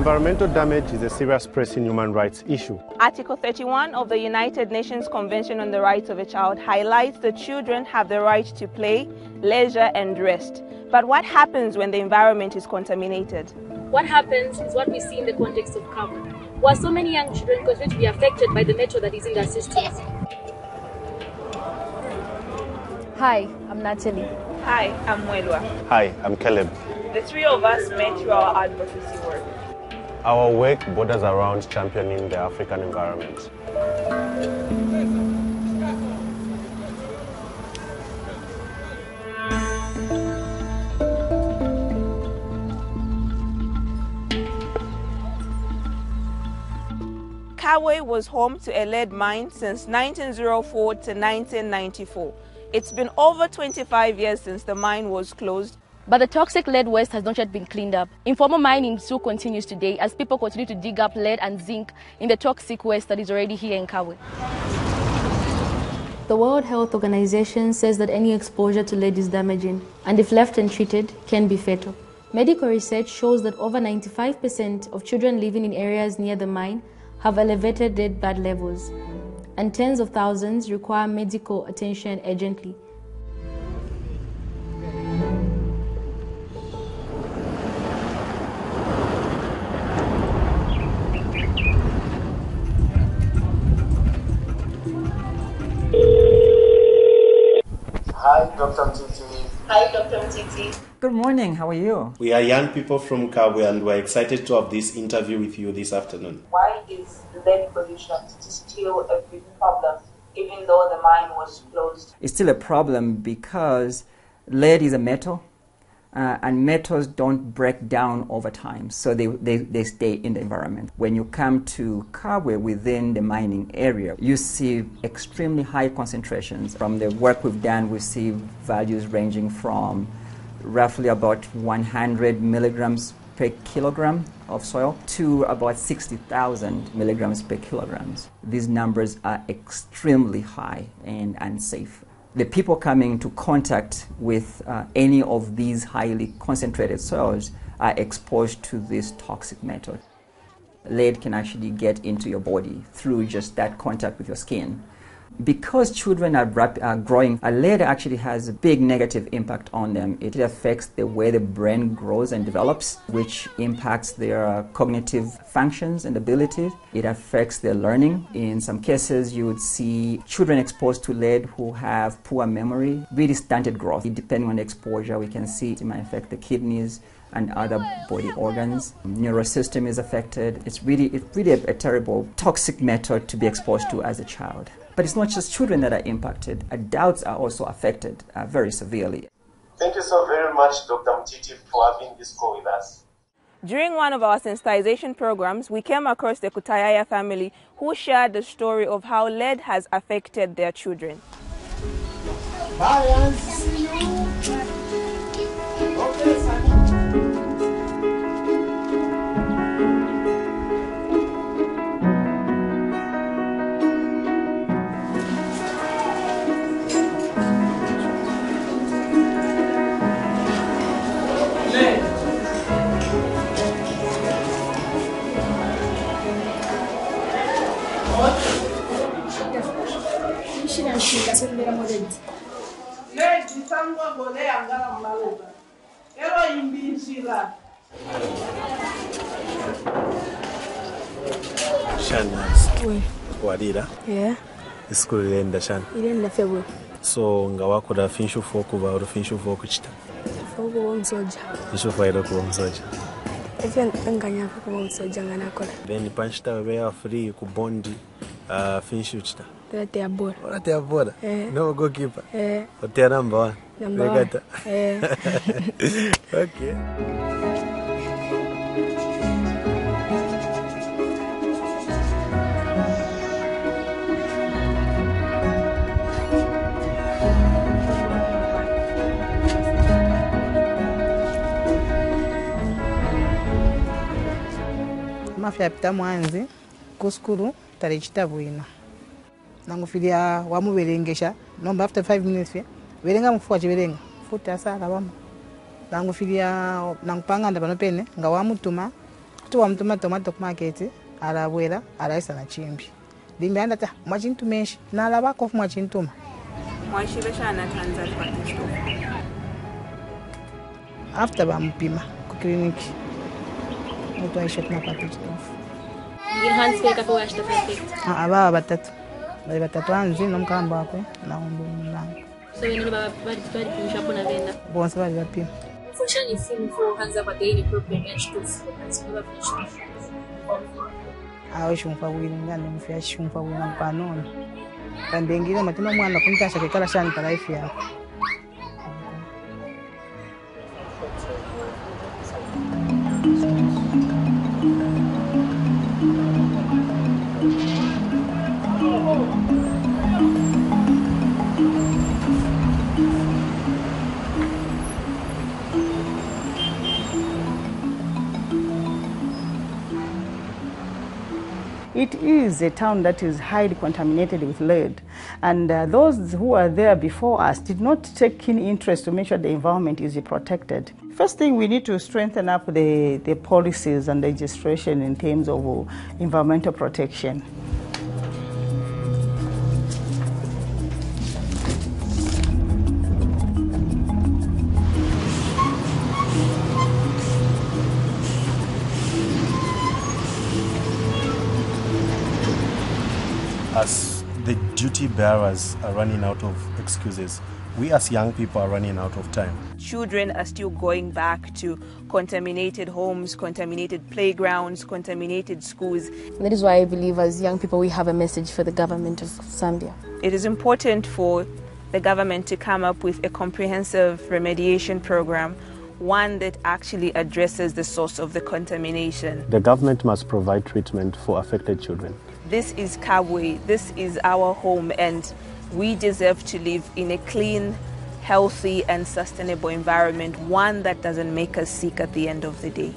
Environmental damage is a serious pressing human rights issue. Article 31 of the United Nations Convention on the Rights of a Child highlights that children have the right to play, leisure and rest. But what happens when the environment is contaminated? What happens is what we see in the context of Kabwe, where so many young children continue to be affected by the metal that is in their systems. Hi, I'm Natalie. Hi, I'm Mwelwa. Hi, I'm Caleb. The three of us met through our advocacy work. Our work borders around championing the African environment. Kabwe was home to a lead mine since 1904 to 1994. It's been over 25 years since the mine was closed. But the toxic lead waste has not yet been cleaned up. Informal mining still continues today as people continue to dig up lead and zinc in the toxic waste that is already here in Kabwe. The World Health Organization says that any exposure to lead is damaging and if left untreated can be fatal. Medical research shows that over 95% of children living in areas near the mine have elevated lead blood levels, and tens of thousands require medical attention urgently. Hi, Dr. Mtiti. Hi, Dr. Mtiti. Good morning, how are you? We are young people from Kabwe and we're excited to have this interview with you this afternoon. Why is lead pollution still a big problem, even though the mine was closed? It's still a problem because lead is a metal and metals don't break down over time, so they stay in the environment. When you come to Kabwe within the mining area, you see extremely high concentrations. From the work we've done, we see values ranging from roughly about 100 milligrams per kilogram of soil to about 60,000 milligrams per kilogram. These numbers are extremely high and unsafe. The people coming into contact with any of these highly concentrated soils are exposed to this toxic metal. Lead can actually get into your body through just that contact with your skin. Because children are growing, lead actually has a big negative impact on them. It affects the way the brain grows and develops, which impacts their cognitive functions and abilities. It affects their learning. In some cases, you would see children exposed to lead who have poor memory, really stunted growth. Depending on the exposure, we can see it might affect the kidneys and other body organs. Neural system is affected. It's really a terrible toxic metal to be exposed to as a child. But it's not just children that are impacted. Adults are also affected very severely. Thank you so very much, Dr. Mtiti, for having this call with us. During one of our sensitization programs, we came across the Kutayaya family who shared the story of how lead has affected their children. Bye, and see you. Okay, Wadira? Yeah. School ilenda Shan. Ilenda February. So nga wakola finshu foku ba uru finshu foku chita. Foku wa msoja. Finshu faida kuwa msoja. Even nganya kuwa msoja ngana kola. Then panchita wewe free kubondi finshu chita. Te abora. Ora te abora. No goalkeeper. Ote number 1. Number 1. Okay. Mafia pita mwanzi kuskuru tare chitabwina nangufilia wamuberengesha nomba after 5 minutes verenga mufua chiverenga futa sala wama nangufilia nangupanga ndapano pene nga wamutuma tuwamutuma tomato ku market alabwera alayisa na chimbi limbyanda ta mwachintu menshi nalabako mwachintuma mwashibeshana tanzania patisto after bampima ku clinic mutu aisha tunapata chitofu ababa batatu anzi nomukamba wakwe na umbu mlango So you know bari pimishapo na venda. bonse bali bapima Funshani simu for hanza kwa daily problem ya chitofu. Asikwaba chitofu. awe shumfa wili ngane mfya shumfa wili mpanono kandengile matuma mwana kumtasha kekala shani pa life yako. It is a town that is highly contaminated with lead, and those who were there before us did not take keen interest to make sure the environment is protected. First thing, we need to strengthen up the policies and legislation in terms of environmental protection. As the duty bearers are running out of excuses, we as young people are running out of time. Children are still going back to contaminated homes, contaminated playgrounds, contaminated schools. That is why I believe as young people we have a message for the government of Zambia. It is important for the government to come up with a comprehensive remediation program, one that actually addresses the source of the contamination. The government must provide treatment for affected children. This is Kabwe, this is our home, and we deserve to live in a clean, healthy and sustainable environment, one that doesn't make us sick at the end of the day.